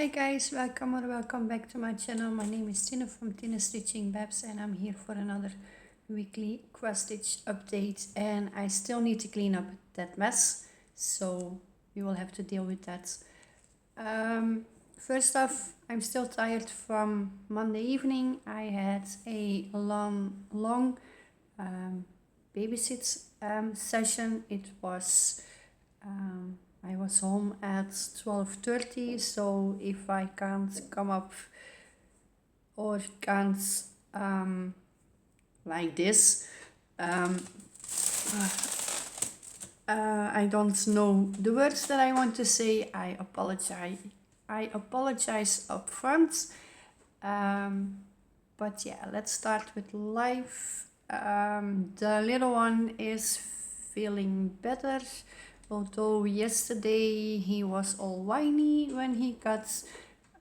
Hi guys, welcome or welcome back to my channel. My name is Tina from Tina Stitching Babs and I'm here for another weekly cross stitch update, and I still need to clean up that mess, so we will have to deal with that. First off, I'm still tired from Monday evening. I had a long babysit session. It was I was home at 12:30, so if I can't come up or can't like this, I don't know the words that I want to say. I apologize up front. But yeah, let's start with life. The little one is feeling better. Although yesterday he was all whiny when he got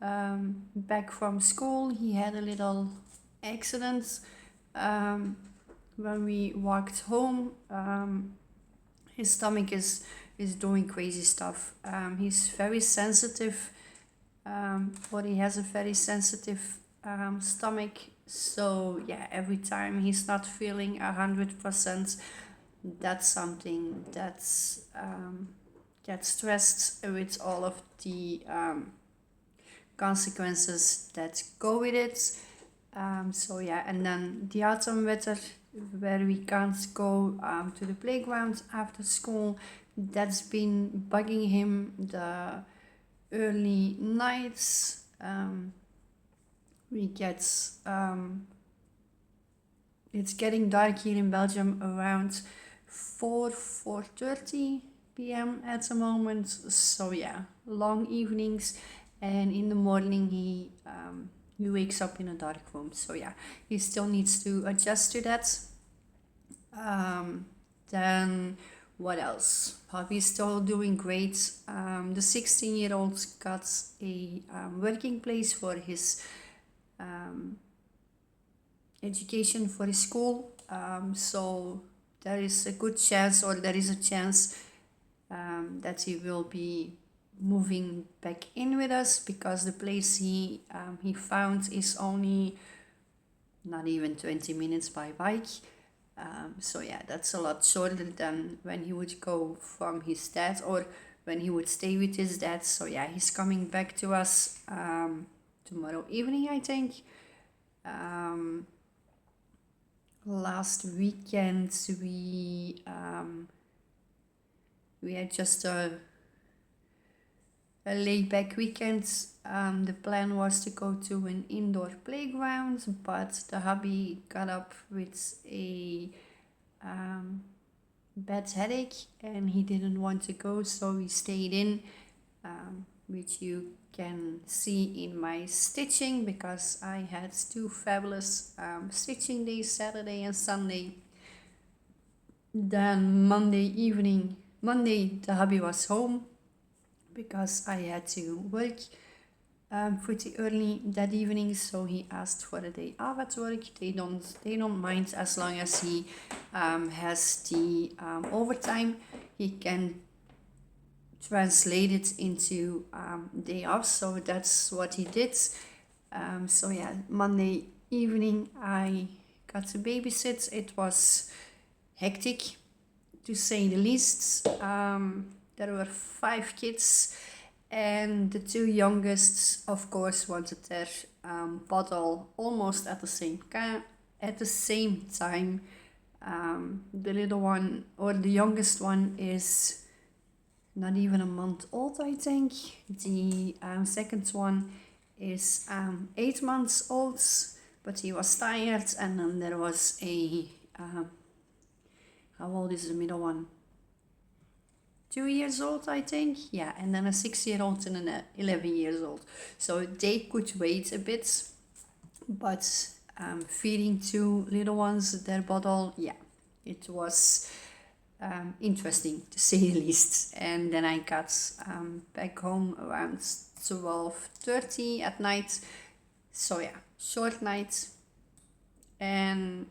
back from school. He had a little accident when we walked home. His stomach is doing crazy stuff. He's very sensitive, but he has a very sensitive stomach. So yeah, every time he's not feeling 100%, that's something that's gets stressed with all of the consequences that go with it. So yeah, and then the autumn weather where we can't go to the playground after school, that's been bugging him. The early nights, we get it's getting dark here in Belgium around 4:30 p.m. at the moment. So yeah, long evenings, and in the morning he wakes up in a dark room. So yeah, he still needs to adjust to that. Then what else? Hobby's still doing great. The 16-year-old got a working place for his education for his school. So there is a good chance, or there is a chance that he will be moving back in with us, because the place he found is only not even 20 minutes by bike. So yeah, that's a lot shorter than when he would go from his dad, or when he would stay with his dad. So yeah, he's coming back to us tomorrow evening, I think. Last weekend we had just a laid back weekend. The plan was to go to an indoor playground, but the hubby got up with a bad headache and he didn't want to go, so we stayed in, which you can see in my stitching, because I had two fabulous stitching days, Saturday and Sunday. Then Monday the hubby was home because I had to work pretty early that evening, so he asked for a day off at work. They don't mind as long as he has the overtime. He can translate it into day off, so that's what he did. So yeah, Monday evening I got to babysit. It was hectic, to say the least. There were 5 kids, and the 2 youngest, of course, wanted their bottle almost at the same time. The little one, or the youngest one, is not even a month old, I think. The second one is 8 months old, but he was tired. And then there was a how old is the middle one? 2 years old, I think. Yeah, and then a 6-year-old and an 11 years old. So they could wait a bit, but feeding 2 little ones their bottle, yeah, it was interesting, to say the least. And then I got back home around 12:30 at night. So yeah, short night. And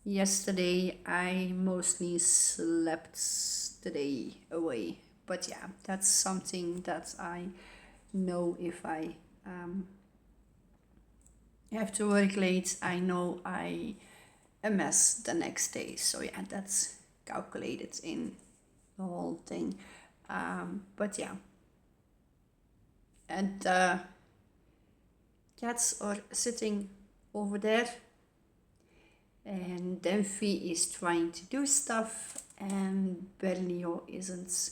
yesterday I mostly slept the day away. But yeah, that's something that I know if I have to work late, I know I a mess the next day. So yeah, that's calculated in the whole thing. But yeah, and cats are sitting over there, and Demphy is trying to do stuff, and Berlio isn't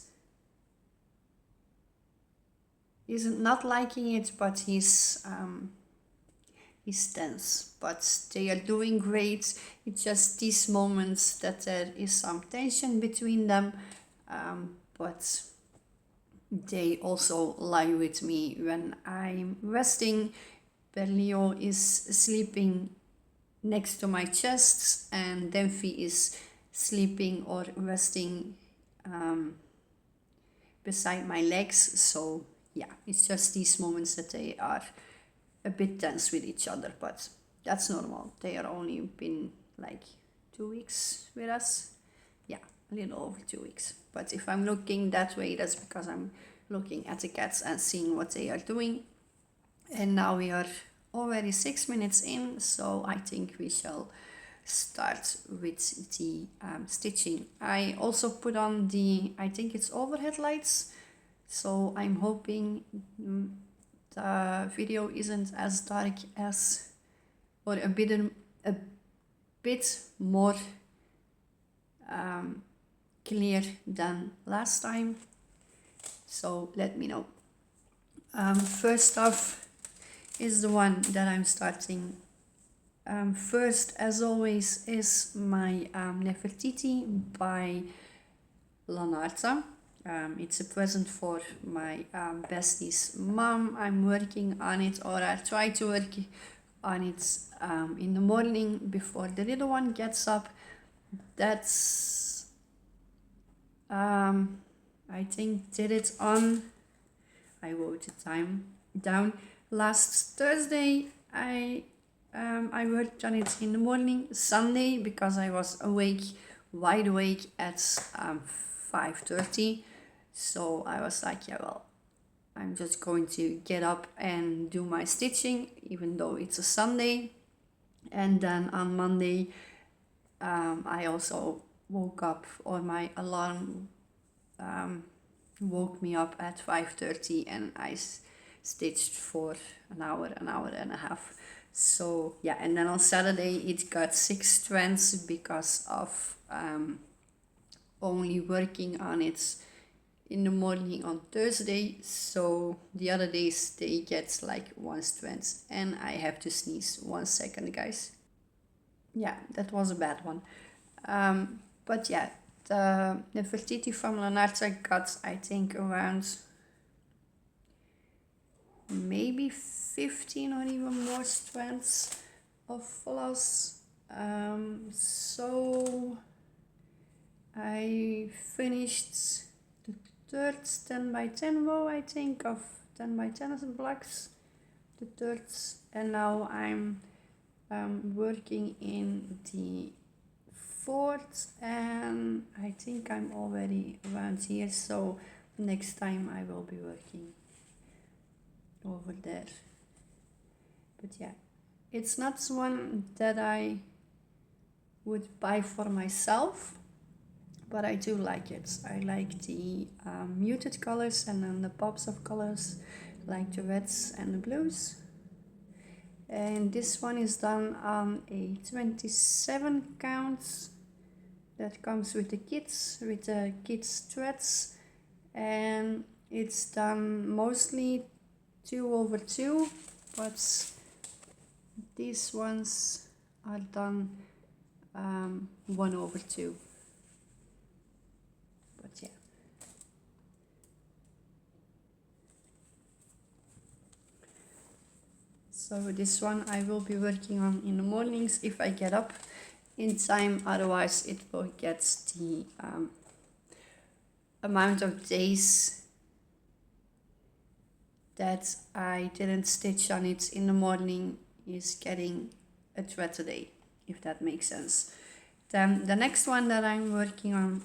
not liking it, but he's tense. But they are doing great. It's just these moments that there is some tension between them, but they also lie with me when I'm resting. Berlio is sleeping next to my chest, and Demphy is sleeping or resting beside my legs. So yeah, it's just these moments that they are a bit tense with each other, but that's normal. They are only been like 2 weeks with us. Yeah, a little over 2 weeks. But if I'm looking that way, that's because I'm looking at the cats and seeing what they are doing. And now we are already 6 minutes in, so I think we shall start with the stitching. I also put on the, I think it's overhead lights, so I'm hoping the video isn't as dark as, or a bit more clear than last time. So let me know. First off is the one that I'm starting. First, as always, is my Nefertiti by Lanarta. It's a present for my bestie's mom. I'm working on it, or I try to work on it in the morning before the little one gets up. That's I think did it on, I wrote the time down, last Thursday. I worked on it in the morning. Sunday, because I was wide awake at 5:30, so I was like, yeah, well, I'm just going to get up and do my stitching, even though it's a Sunday. And then on Monday, I also woke up, or my alarm woke me up at 5:30, and I stitched for an hour and a half. So yeah, and then on Saturday it got 6 strands because of only working on it in the morning on Thursday. So the other days they get like 1 strand, and I have to sneeze 1 second, guys. Yeah, that was a bad one. But yeah, the Nefertiti from Lanarta got, I think, around maybe 15 or even more strands of floss. So I finished the third 10 by 10 row, I think, of 10 by 10 blocks, the third, and now I'm working in the fourth, and I think I'm already around here, so next time I will be working over there. But yeah, it's not one that I would buy for myself, but I do like it. I like the muted colors, and then the pops of colors, like the reds and the blues. And this one is done on a 27 counts that comes with the kits threads, and it's done mostly 2/2, but these ones are done 1/2. But yeah. So this one I will be working on in the mornings if I get up in time, otherwise it will get the amount of days that I didn't stitch on it in the morning is getting a thread a day, if that makes sense. Then the next one that I'm working on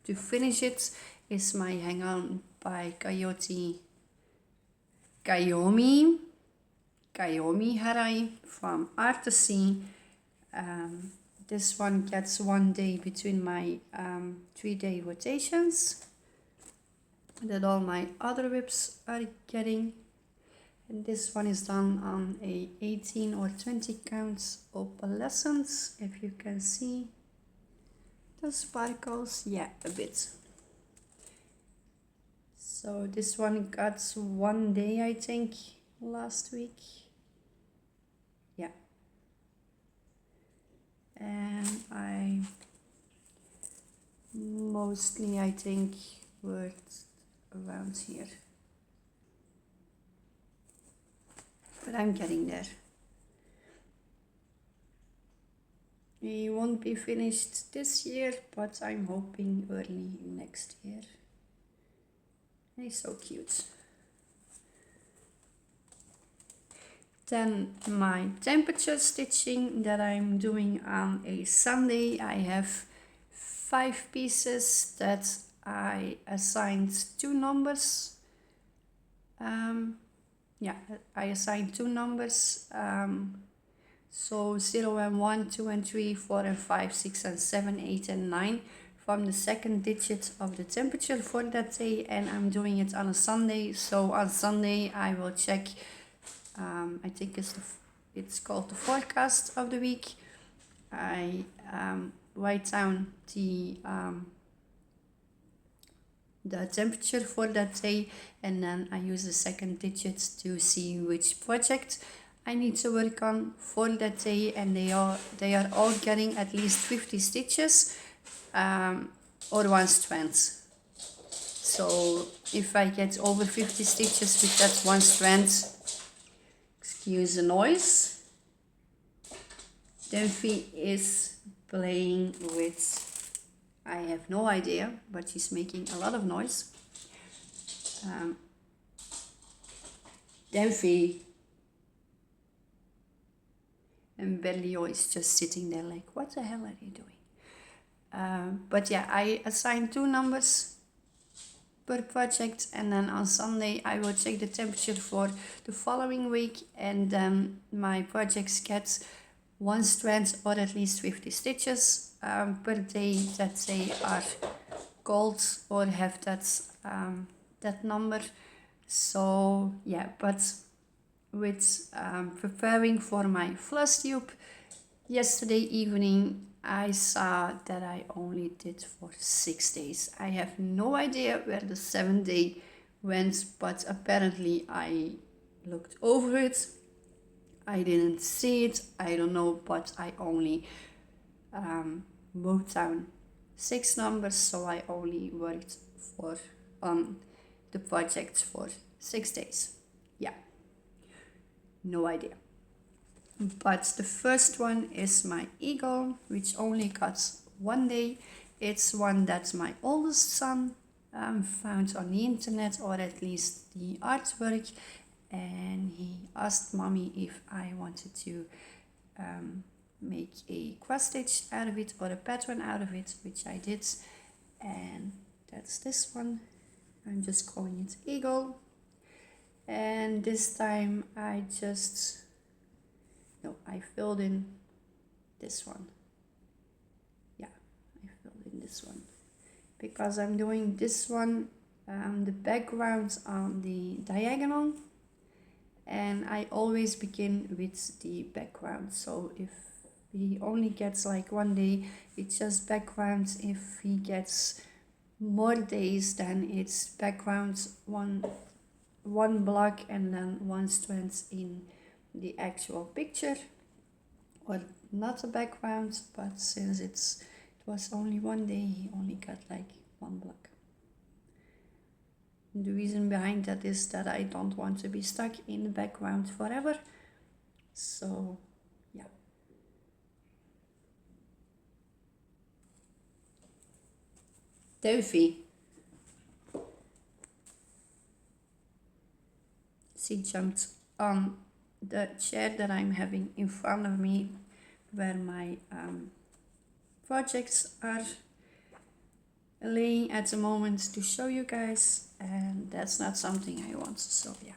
to finish it is my Hang On by Kayomi Harai from Artsy. This one gets 1 day between my 3-day rotations that all my other whips are getting. And this one is done on a 18 or 20 counts opalescence, if you can see the sparkles. Yeah, a bit. So this one got 1 day, I think, last week. Yeah. And I mostly, I think, worked around here. But I'm getting there. It won't be finished this year, but I'm hoping early next year. He's so cute. Then my temperature stitching that I'm doing on a Sunday. I have 5 pieces that I assigned 2 numbers. I assigned 2 numbers. So 0 and 1, 2 and 3, 4 and 5, 6 and 7, 8 and 9 from the second digit of the temperature for that day, and I'm doing it on a Sunday. So on Sunday I will check, I think it's called the forecast of the week. I write down the temperature for that day, and then I use the second digit to see which project I need to work on for that day, and they are all getting at least 50 stitches or 1 strand. So if I get over 50 stitches with that 1 strand, excuse the noise, Delphi is playing with, I have no idea, but she's making a lot of noise. Delphi. And Berlioz is just sitting there like, what the hell are you doing? But yeah, I assign 2 numbers per project, and then on Sunday I will check the temperature for the following week, and then my projects get 1 strand or at least 50 stitches per day that they are cold or have that number. So yeah, but with preparing for my FlossTube yesterday evening, I saw that I only did for 6 days. I have no idea where the 7th day went, but apparently I looked over it. I didn't see it, I don't know, but I only wrote down 6 numbers, so I only worked on the project for 6 days. Yeah. No idea. But the first one is my eagle, which only got 1 day. It's one that my oldest son found on the internet, or at least the artwork, and he asked mommy if I wanted to make a cross stitch out of it or a pattern out of it, which I did, and that's this one. I'm just calling it eagle. And this time I filled in this one. Yeah, I filled in this one because I'm doing this one, the background on the diagonal, and I always begin with the background. So if he only gets like 1 day, it's just background. If he gets more days, then it's background, one block and then 1 strand in the actual picture, or not a background, but since it was only 1 day, he only got like 1 block. The reason behind that is that I don't want to be stuck in the background forever. So yeah. Delphi. She jumped on the chair that I'm having in front of me, where my projects are laying at the moment to show you guys. And that's not something I want, so yeah.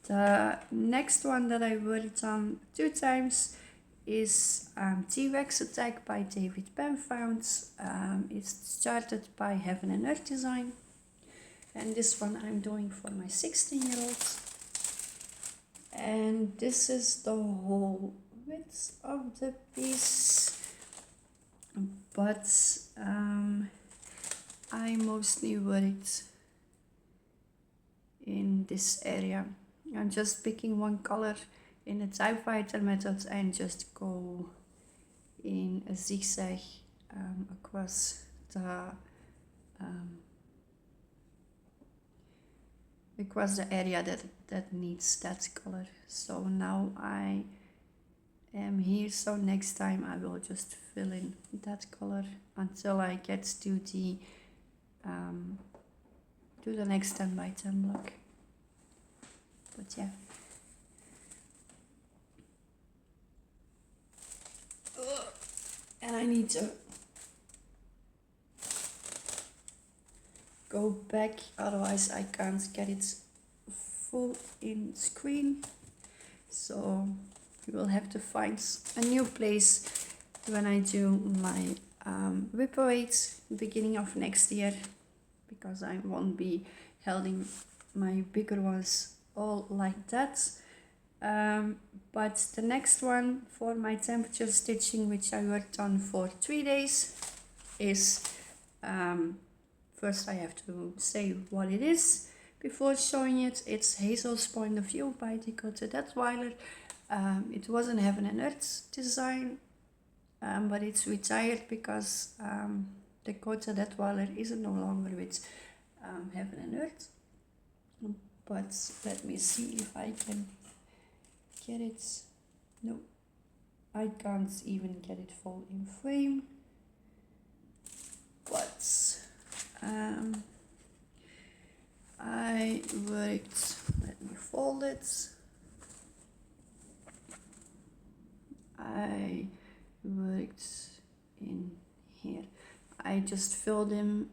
The next one that I worked on 2 times is T-Rex Attack by David Penfound. It's started by Heaven and Earth Design, and this one I'm doing for my 16-year-old. And this is the whole width of the piece, but I mostly worked in this area. I'm just picking one color in the typewriter method and just go in a zigzag across the area that needs that color. So now I am here, so next time I will just fill in that color until I get to the next 10 by 10 block. But yeah. And I need to go back, otherwise I can't get it full in screen. So you will have to find a new place when I do my whip parade beginning of next year, because I won't be holding my bigger ones all like that. But the next one for my temperature stitching, which I worked on for 3 days, is first I have to say what it is before showing it. It's Hazel's Point of View by Dakota Detweiler. It was an Heaven and Earth design, but it's retired because Dakota Detweiler is no longer with Heaven and Earth. But let me see if I can get it. No, I can't even get it full in frame. But I worked, let me fold it. I worked in here. I just filled in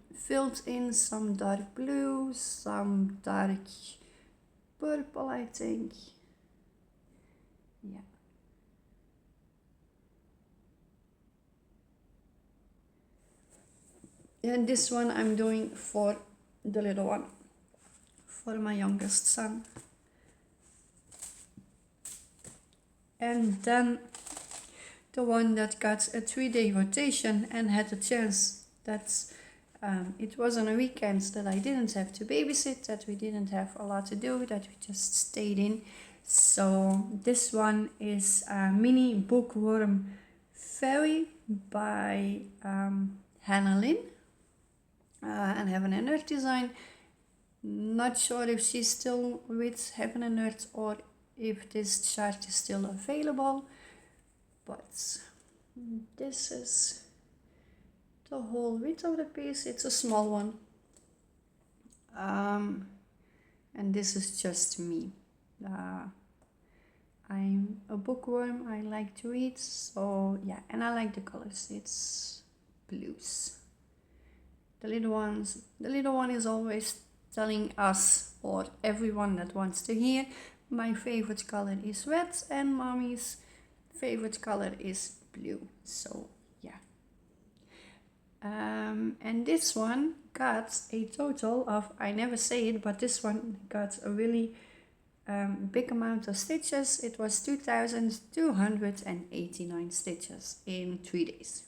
some dark blue, some dark purple, I think. Yeah. And this one I'm doing for the little one, for my youngest son. And then the one that got a 3-day rotation and had a chance that it was on a weekend that I didn't have to babysit, that we didn't have a lot to do, that we just stayed in. So this one is Mini Bookworm Fairy by Hannah Lynn and Heaven and Earth Design. Not sure if she's still with Heaven and Earth or if this chart is still available, but this is the whole width of the piece. It's a small one, and this is just me. I'm a bookworm, I like to read, so yeah, and I like the colors. It's blues. The little one is always telling us, or everyone that wants to hear, my favorite color is red and mommy's favorite color is blue. So yeah. And this one got a total of, I never say it, but this one got a really big amount of stitches. It was 2,289 stitches in 3 days,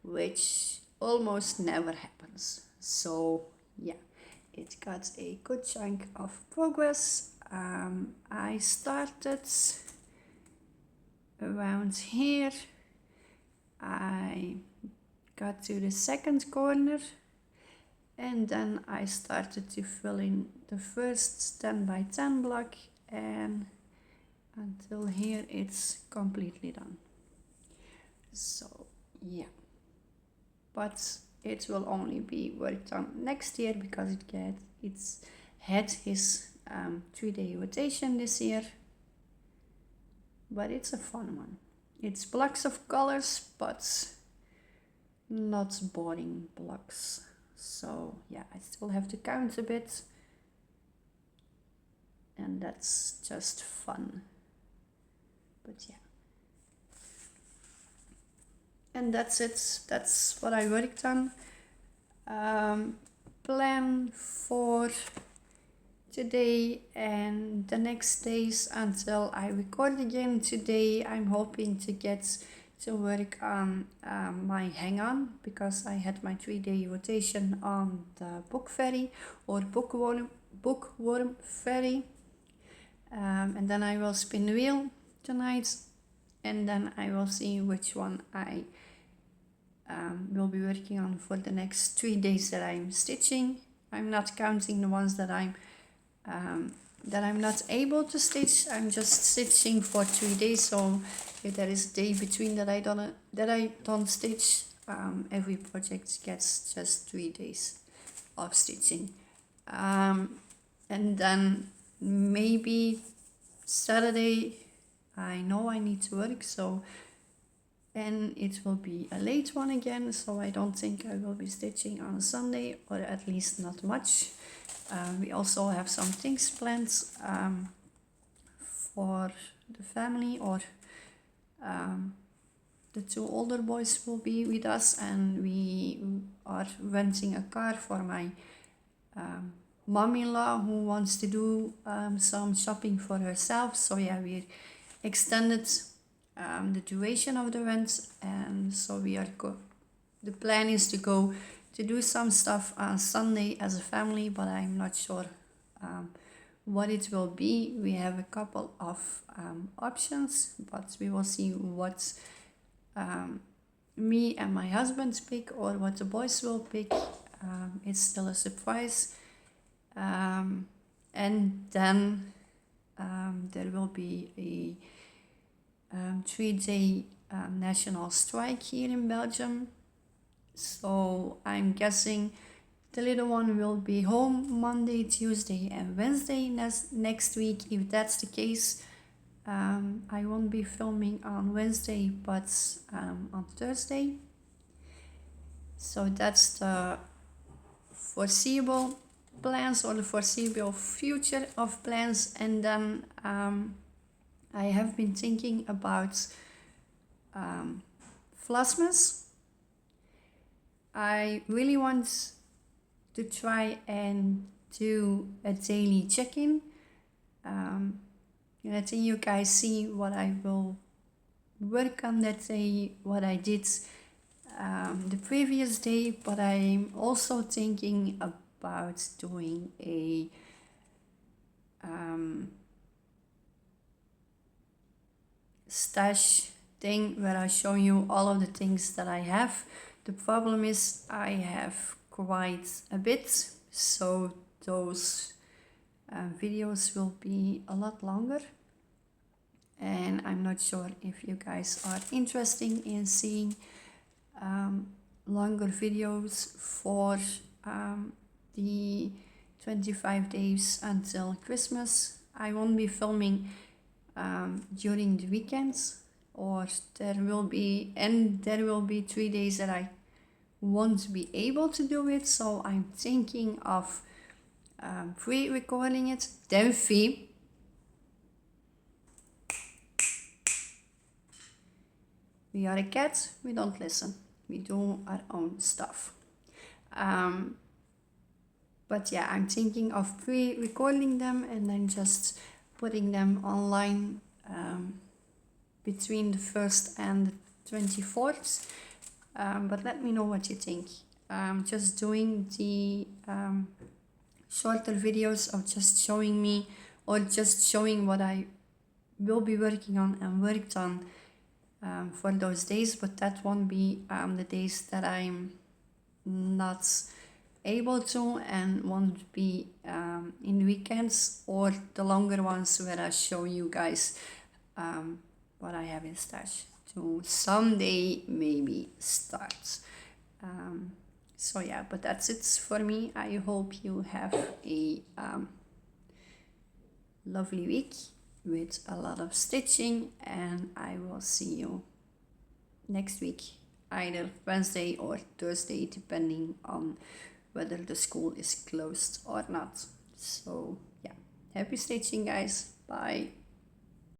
which almost never happens. So yeah, it got a good chunk of progress. I started around here. I got to the second corner, and then I started to fill in the first 10 by 10 block, and until here it's completely done. So yeah, but it will only be worked on next year because it's had his 3-day rotation this year. But it's a fun one. It's blocks of colors, but not boring blocks. So yeah, I still have to count a bit, and that's just fun. But yeah, and that's it. That's what I worked on. Plan for today and the next days until I record again. Today I'm hoping to get to work on my hang-on, because I had my 3-day rotation on the book ferry or bookworm ferry, and then I will spin the wheel tonight, and then I will see which one I will be working on for the next 3 days that I'm stitching. I'm not counting the ones that I'm not able to stitch. I'm just stitching for 3 days. So if there is a day between that I don't stitch, every project gets just 3 days of stitching, and then maybe Saturday I know I need to work, so and it will be a late one again, so I don't think I will be stitching on a Sunday, or at least not much. We also have some things planned for the family, or the 2 older boys will be with us, and we are renting a car for my mom-in-law, who wants to do some shopping for herself. So yeah, we extended the duration of the rent, and so we are the plan is to go to do some stuff on Sunday as a family, but I'm not sure what it will be. We have a couple of options, but we will see what me and my husband pick, or what the boys will pick. It's still a surprise. And then there will be a 3-day national strike here in Belgium. So I'm guessing the little one will be home Monday, Tuesday and Wednesday next week. If that's the case, I won't be filming on Wednesday, but on Thursday. So that's the foreseeable plans, or the foreseeable future of plans. And then I have been thinking about Vlogmas. I really want to try and do a daily check-in, and letting you guys see what I will work on that day, what I did the previous day. But I'm also thinking about doing a stash thing where I show you all of the things that I have. The problem is I have quite a bit, so those videos will be a lot longer, and I'm not sure if you guys are interested in seeing longer videos for the 25 days until Christmas. I won't be filming during the weekends, or there will be 3 days that I won't be able to do it. So I'm thinking of pre-recording it. Delphi, we are a cat, we don't listen, we do our own stuff. But yeah, I'm thinking of pre-recording them and then just putting them online between the 1st and the 24th. But let me know what you think. Just doing the shorter videos of just showing me, or just showing what I will be working on and worked on for those days, but that won't be the days that I'm not able to, and won't be in weekends, or the longer ones where I show you guys what I have in stash to someday maybe start. So yeah, but that's it for me. I hope you have a lovely week with a lot of stitching, and I will see you next week, either Wednesday or Thursday, depending on whether the school is closed or not. So yeah, happy stitching, guys. Bye.